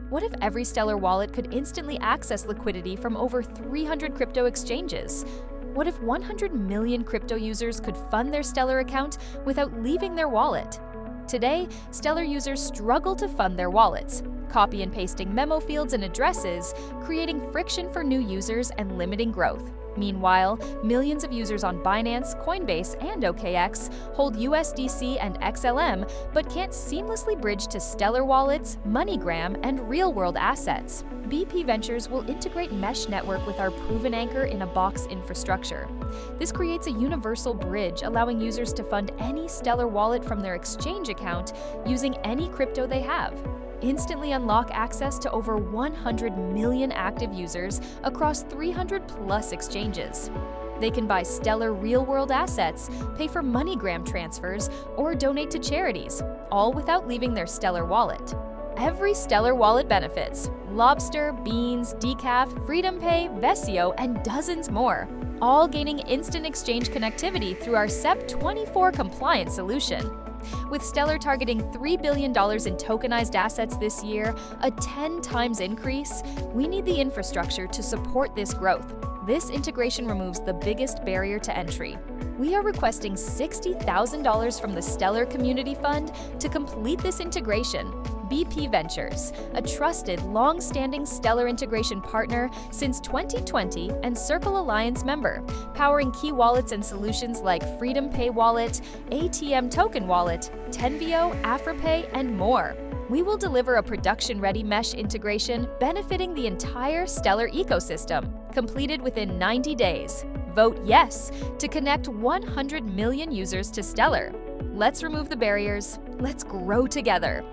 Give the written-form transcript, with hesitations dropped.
What if every Stellar wallet could instantly access liquidity from over 300 crypto exchanges? What if 100 million crypto users could fund their Stellar account without leaving their wallet? Today, Stellar users struggle to fund their wallets, copy and pasting memo fields and addresses, creating friction for new users and limiting growth. Meanwhile, millions of users on Binance, Coinbase, and OKX hold USDC and XLM but can't seamlessly bridge to Stellar wallets, MoneyGram, and real-world assets. BP Ventures will integrate Mesh Network with our proven anchor in a box infrastructure. This creates a universal bridge allowing users to fund any Stellar wallet from their exchange account using any crypto they have. Instantly unlock access to over 100 million active users across 300+ exchanges. They can buy Stellar real-world assets, pay for MoneyGram transfers, or donate to charities, all without leaving their Stellar wallet. Every Stellar wallet benefits: Lobster, Beans, Decaf, FreedomPay, Vesio, and dozens more, all gaining instant exchange connectivity through our SEP24 compliant solution. With Stellar targeting $3 billion in tokenized assets this year, a 10 times increase, we need the infrastructure to support this growth. This integration removes the biggest barrier to entry. We are requesting $60,000 from the Stellar Community Fund to complete this integration. BP Ventures, a trusted, long-standing Stellar integration partner since 2020 and Circle Alliance member, powering key wallets and solutions like FreedomPay Wallet, ATM Token Wallet, Tenvio, Afropay, and more. We will deliver a production-ready mesh integration benefiting the entire Stellar ecosystem, completed within 90 days. Vote yes to connect 100 million users to Stellar. Let's remove the barriers. Let's grow together.